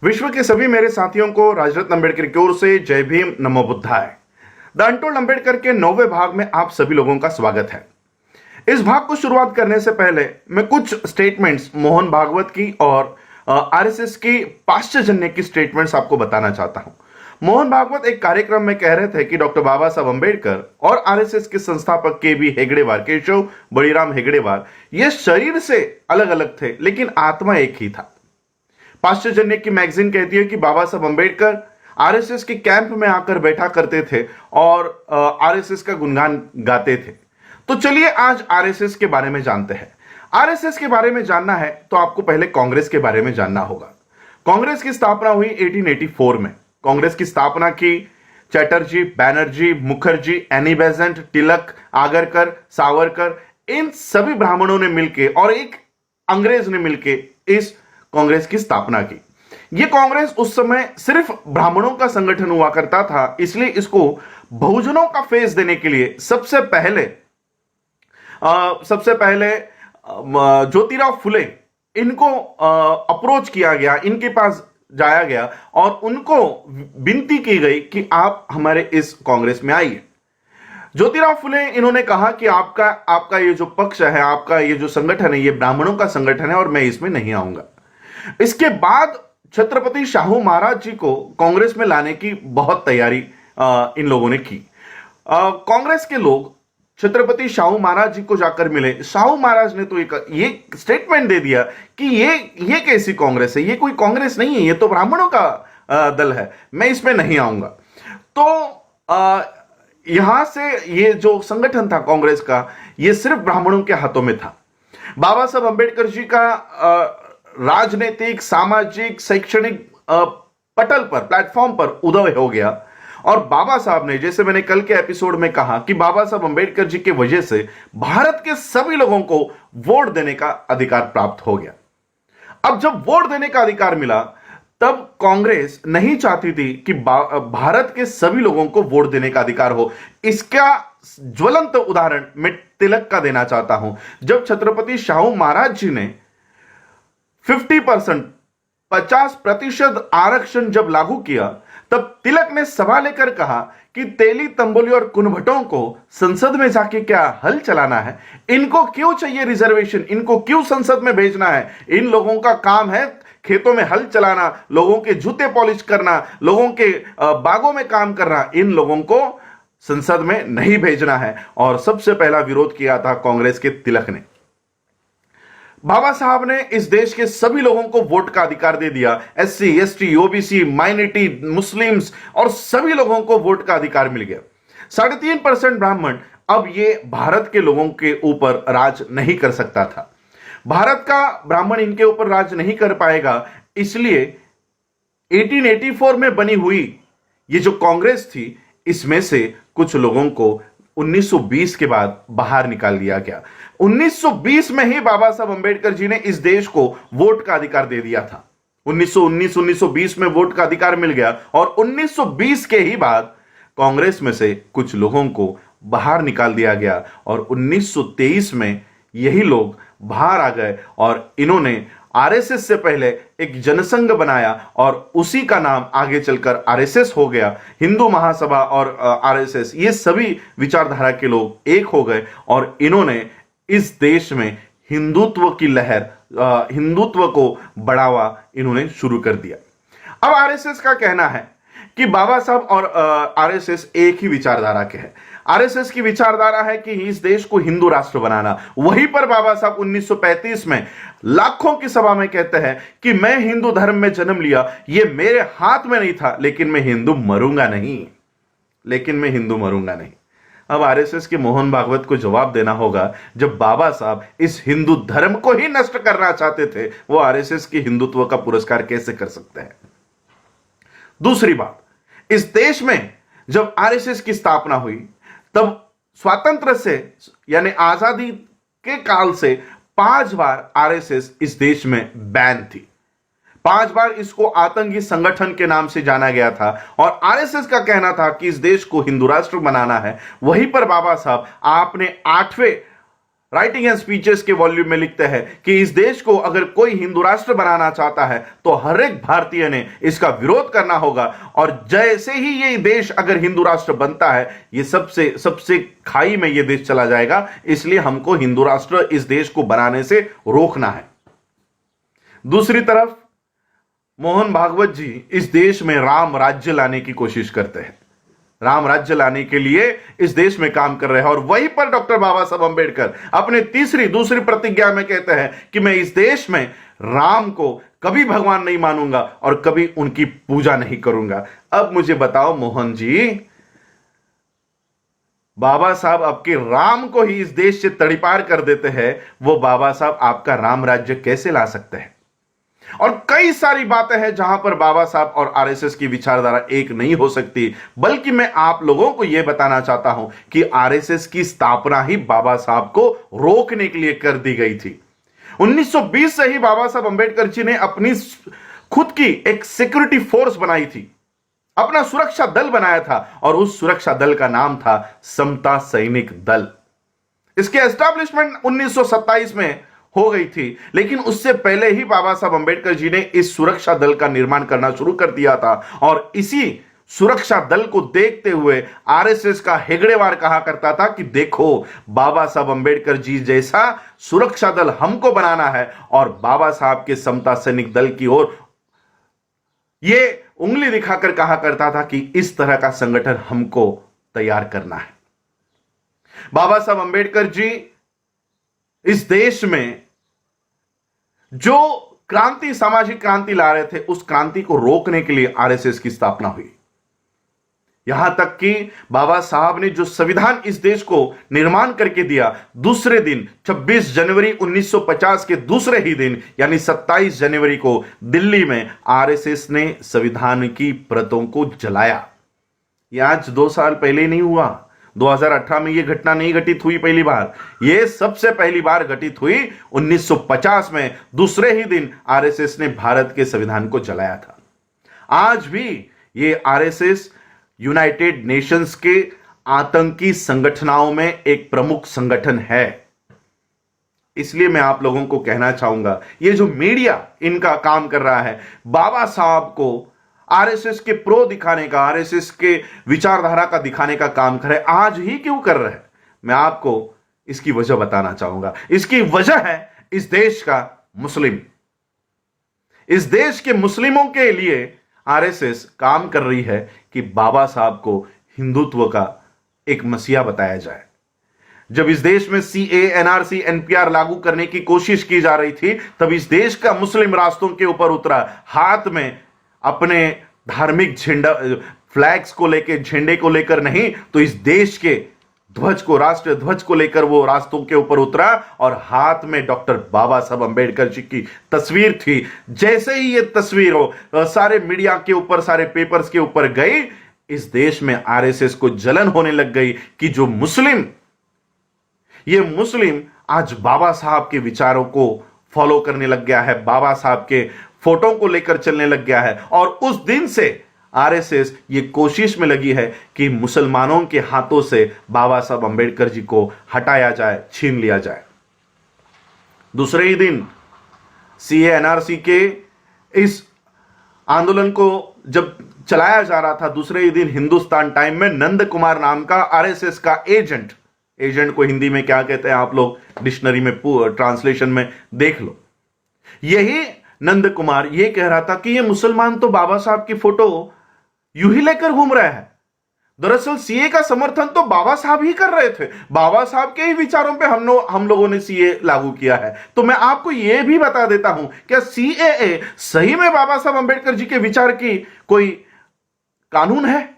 विश्व के सभी मेरे साथियों को राजरत्न अंबेडकर की ओर से जय भीम, नमो बुद्धाय। द अनटोल्ड अंबेडकर के 9वें भाग में आप सभी लोगों का स्वागत है। इस भाग को शुरुआत करने से पहले मैं कुछ स्टेटमेंट्स मोहन भागवत की और आरएसएस की पाश्चजन्य की स्टेटमेंट्स आपको बताना चाहता हूं। मोहन भागवत एक कार्यक्रम में कह रहे थे कि डॉक्टर बाबा साहब अंबेडकर और आरएसएस के संस्थापक केबी हेगड़ेवार, केशव बड़ीराम हेगड़ेवार, ये शरीर से अलग अलग थे लेकिन आत्मा एक ही था। पाश्चजन्य की मैगजीन कहती है कि बाबा साहब अंबेडकर आरएसएस के कैंप में आकर बैठा करते थे और आरएसएस का गुणगान गाते थे। तो चलिए आज आरएसएस के बारे में जानते हैं। आरएसएस के बारे में जानना है तो आपको पहले कांग्रेस के बारे में जानना होगा। कांग्रेस की स्थापना हुई 1884 में। कांग्रेस की स्थापना की चैटर्जी, बैनर्जी, मुखर्जी, एनी बेसेंट, तिलक, आगरकर, सावरकर, इन सभी ब्राह्मणों ने मिलकर और एक अंग्रेज ने मिलकर इस कांग्रेस की स्थापना की। यह कांग्रेस उस समय सिर्फ ब्राह्मणों का संगठन हुआ करता था, इसलिए इसको बहुजनों का फेस देने के लिए सबसे पहले ज्योतिराव फुले इनको अप्रोच किया गया, इनके पास जाया गया और उनको विनती की गई कि आप हमारे इस कांग्रेस में आइए। ज्योतिराव फुले इन्होंने कहा कि आपका ये जो पक्ष है, आपका ये जो संगठन है, ये ब्राह्मणों का संगठन है और मैं इसमें नहीं आऊंगा। इसके बाद छत्रपति शाहू महाराज जी को कांग्रेस में लाने की बहुत तैयारी इन लोगों ने की। कांग्रेस के लोग छत्रपति शाहू महाराज जी को जाकर मिले। शाहू महाराज ने तो ये स्टेटमेंट दे दिया कि ये कैसी कांग्रेस है, ये कोई कांग्रेस नहीं है, ये तो ब्राह्मणों का दल है, मैं इसमें नहीं आऊंगा। तो यहां से ये जो संगठन था कांग्रेस का, ये सिर्फ ब्राह्मणों के हाथों में था। बाबा साहब अंबेडकर जी का राजनीतिक, सामाजिक, शैक्षणिक पटल पर, प्लेटफॉर्म पर उदय हो गया और बाबा साहब ने, जैसे मैंने कल के एपिसोड में कहा कि बाबा साहब अंबेडकर जी की वजह से भारत के सभी लोगों को वोट देने का अधिकार प्राप्त हो गया। अब जब वोट देने का अधिकार मिला तब कांग्रेस नहीं चाहती थी कि भारत के सभी लोगों को वोट देने का अधिकार हो। इसका ज्वलंत उदाहरण मैं तिलक का देना चाहता हूं। जब छत्रपति शाहू महाराज जी ने 50% आरक्षण जब लागू किया तब तिलक ने सवाल लेकर कहा कि तेली, तंबोली और कुनभटों को संसद में जाके क्या हल चलाना है? इनको क्यों चाहिए रिजर्वेशन? इनको क्यों संसद में भेजना है? इन लोगों का काम है खेतों में हल चलाना, लोगों के जूते पॉलिश करना, लोगों के बागों में काम करना। इन लोगों को संसद में नहीं भेजना है। और सबसे पहला विरोध किया था कांग्रेस के तिलक ने। बाबा साहब ने इस देश के सभी लोगों को वोट का अधिकार दे दिया। SC, ST, OBC, minority, Muslims और सभी लोगों को वोट का अधिकार मिल गया। 3.5% ब्राह्मण अब ये भारत के लोगों के ऊपर राज नहीं कर सकता था। भारत का ब्राह्मण इनके ऊपर राज नहीं कर पाएगा, इसलिए 1884 में बनी हुई ये जो कांग्रेस थी, इसमें से कुछ लोगों को 1920 के बाद बाहर निकाल दिया गया। 1920 में ही बाबा साहब अंबेडकर जी ने इस देश को वोट का अधिकार दे दिया था। 1919-1920 में वोट का अधिकार मिल गया और 1920 के ही बाद कांग्रेस में से कुछ लोगों को बाहर निकाल दिया गया और 1923 में यही लोग बाहर आ गए और इन्होंने आरएसएस से पहले एक जनसंघ बनाया और उसी का नाम आगे चलकर आरएसएस हो गया। हिंदू महासभा और आरएसएस, ये सभी विचारधारा के लोग एक हो गए और इन्होंने इस देश में हिंदुत्व की लहर, हिंदुत्व को बढ़ावा इन्होंने शुरू कर दिया। अब आरएसएस का कहना है कि बाबा साहब और आरएसएस एक ही विचारधारा के हैं। आरएसएस की विचारधारा है कि इस देश को हिंदू राष्ट्र बनाना। वहीं पर बाबा साहब 1935 में लाखों की सभा में कहते हैं कि मैं हिंदू धर्म में जन्म लिया, यह मेरे हाथ में नहीं था, लेकिन मैं हिंदू मरूंगा नहीं। अब आरएसएस के मोहन भागवत को जवाब देना होगा, जब बाबा साहब इस हिंदू धर्म को ही नष्ट करना चाहते थे, वो आरएसएस की हिंदुत्व का पुरस्कार कैसे कर सकते हैं? दूसरी बात, इस देश में जब आरएसएस की स्थापना हुई तब स्वातंत्र से यानी आजादी के काल से 5 बार आरएसएस इस देश में बैन थी। 5 बार इसको आतंकी संगठन के नाम से जाना गया था और आरएसएस का कहना था कि इस देश को हिंदू राष्ट्र बनाना है। वहीं पर बाबा साहब आपने 8वें राइटिंग एंड स्पीचेस के वॉल्यूम में लिखते हैं कि इस देश को अगर कोई हिंदू राष्ट्र बनाना चाहता है तो हर एक भारतीय ने इसका विरोध करना होगा, और जैसे ही ये देश अगर हिंदू राष्ट्र बनता है ये सबसे सबसे खाई में ये देश चला जाएगा, इसलिए हमको हिंदू राष्ट्र इस देश को बनाने से रोकना है। दूसरी तरफ मोहन भागवत जी इस देश में राम राज्य लाने की कोशिश करते हैं, राम राज्य लाने के लिए इस देश में काम कर रहे हैं। और वहीं पर डॉक्टर बाबा साहब अंबेडकर अपने दूसरी प्रतिज्ञा में कहते हैं कि मैं इस देश में राम को कभी भगवान नहीं मानूंगा और कभी उनकी पूजा नहीं करूंगा। अब मुझे बताओ मोहन जी, बाबा साहब आपके राम को ही इस देश से तड़ीपार कर देते हैं, वो बाबा साहब आपका राम राज्य कैसे ला सकते हैं? और कई सारी बातें हैं जहां पर बाबा साहब और आरएसएस की विचारधारा एक नहीं हो सकती, बल्कि मैं आप लोगों को यह बताना चाहता हूं कि आरएसएस की स्थापना ही बाबा साहब को रोकने के लिए कर दी गई थी। 1920 से ही बाबा साहब अंबेडकर जी ने अपनी खुद की एक सिक्योरिटी फोर्स बनाई थी, अपना सुरक्षा दल बनाया था, और उस सुरक्षा दल का नाम था समता सैनिक दल। इसके एस्टैब्लिशमेंट 1927 में हो गई थी, लेकिन उससे पहले ही बाबा साहब अंबेडकर जी ने इस सुरक्षा दल का निर्माण करना शुरू कर दिया था। और इसी सुरक्षा दल को देखते हुए आरएसएस का हेगड़ेवार कहा करता था कि देखो, बाबा साहब अंबेडकर जी जैसा सुरक्षा दल हमको बनाना है, और बाबा साहब के समता सैनिक दल की ओर यह उंगली दिखाकर कहा करता था कि इस तरह का संगठन हमको तैयार करना है। बाबा साहब अंबेडकर जी इस देश में जो क्रांति, सामाजिक क्रांति ला रहे थे, उस क्रांति को रोकने के लिए आरएसएस की स्थापना हुई। यहां तक कि बाबा साहब ने जो संविधान इस देश को निर्माण करके दिया, दूसरे दिन 26 जनवरी 1950 के दूसरे ही दिन यानी 27 जनवरी को दिल्ली में आरएसएस ने संविधान की प्रतों को जलाया। यह आज 2 साल पहले नहीं हुआ, 2018 में यह घटना नहीं घटित हुई पहली बार, यह सबसे पहली बार घटित हुई 1950 में। दूसरे ही दिन आरएसएस ने भारत के संविधान को जलाया था। आज भी यह आरएसएस यूनाइटेड नेशंस के आतंकी संगठनों में एक प्रमुख संगठन है। इसलिए मैं आप लोगों को कहना चाहूंगा, यह जो मीडिया इनका काम कर रहा है, बाबा साहब को आरएसएस के प्रो दिखाने का, आरएसएस के विचारधारा का दिखाने का काम करे, आज ही क्यों कर रहे हैं? मैं आपको इसकी वजह बताना चाहूंगा। इसकी वजह है इस देश का मुस्लिम। इस देश के मुस्लिमों के लिए आरएसएस काम कर रही है कि बाबा साहब को हिंदुत्व का एक मसीहा बताया जाए। जब इस देश में सीए, एनआरसी, एनपीआर लागू करने की कोशिश की जा रही थी, तब इस देश का मुस्लिम रास्तों के ऊपर उतरा, हाथ में अपने धार्मिक झंडा, फ्लैग्स को लेकर, झंडे को लेकर नहीं, तो इस देश के ध्वज को, राष्ट्रीय ध्वज को लेकर वो रास्तों के ऊपर उतरा, और हाथ में डॉक्टर बाबा साहब अंबेडकर जी की तस्वीर थी। जैसे ही ये तस्वीर सारे मीडिया के ऊपर, सारे पेपर्स के ऊपर गई, इस देश में आरएसएस को जलन होने लग गई कि जो ये मुस्लिम आज बाबा साहब के विचारों को फॉलो करने लग गया है, बाबा साहब के फोटो को लेकर चलने लग गया है। और उस दिन से आरएसएस ये कोशिश में लगी है कि मुसलमानों के हाथों से बाबा साहब अंबेडकर जी को हटाया जाए, छीन लिया जाए। दूसरे ही दिन सीए, एनआरसी के इस आंदोलन को जब चलाया जा रहा था, दूसरे ही दिन हिंदुस्तान टाइम में नंद कुमार नाम का आरएसएस का एजेंट को हिंदी में क्या कहते हैं आप लोग डिक्शनरी में ट्रांसलेशन में देख लो, यही नंद कुमार ये कह रहा था कि ये मुसलमान तो बाबा साहब की फोटो यूं ही लेकर घूम रहा है। दरअसल सीए का समर्थन तो बाबा साहब ही कर रहे थे, बाबा साहब के ही विचारों पे हम लोगों ने सीए लागू किया है। तो मैं आपको यह भी बता देता हूं, क्या सीएए सही में बाबा साहब अंबेडकर जी के विचार की कोई कानून है?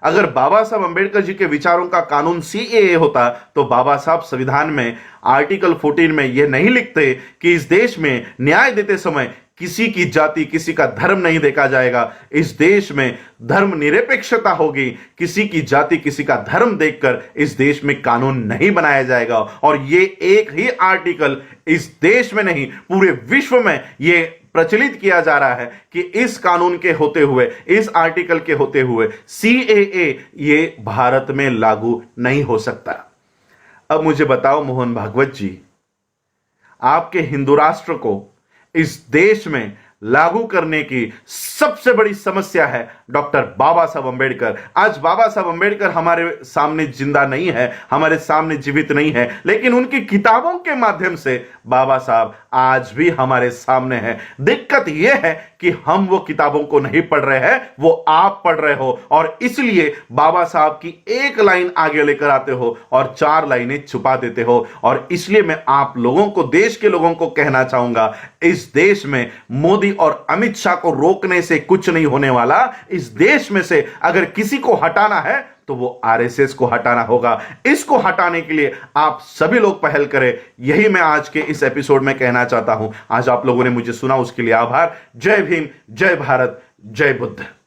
अगर बाबा साहब अंबेडकर जी के विचारों का कानून सीएए होता तो बाबा साहब संविधान में आर्टिकल 14 में यह नहीं लिखते कि इस देश में न्याय देते समय किसी की जाति, किसी का धर्म नहीं देखा जाएगा। इस देश में धर्म निरपेक्षता होगी, किसी की जाति, किसी का धर्म देखकर इस देश में कानून नहीं बनाया जाएगा। और ये एक ही आर्टिकल इस देश में नहीं, पूरे विश्व में यह प्रचलित किया जा रहा है कि इस कानून के होते हुए, इस आर्टिकल के होते हुए सीएए ये भारत में लागू नहीं हो सकता। अब मुझे बताओ मोहन भागवत जी, आपके हिंदू राष्ट्र को इस देश में लागू करने की सबसे बड़ी समस्या है डॉक्टर बाबा साहब अंबेडकर। आज बाबा साहब अंबेडकर हमारे सामने जिंदा नहीं है, हमारे सामने जीवित नहीं है, लेकिन उनकी किताबों के माध्यम से बाबा साहब आज भी हमारे सामने हैं। दिक्कत यह है कि हम वो किताबों को नहीं पढ़ रहे हैं, वो आप पढ़ रहे हो, और इसलिए बाबा साहब की एक लाइन आगे लेकर आते हो और 4 लाइनें छुपा देते हो। और इसलिए मैं आप लोगों को, देश के लोगों को कहना चाहूंगा, इस देश में मोदी और अमित शाह को रोकने से कुछ नहीं होने वाला। इस देश में से अगर किसी को हटाना है तो वो आरएसएस को हटाना होगा। इसको हटाने के लिए आप सभी लोग पहल करें, यही मैं आज के इस एपिसोड में कहना चाहता हूं। आज आप लोगों ने मुझे सुना, उसके लिए आभार। जय भीम, जय भारत, जय बुद्ध।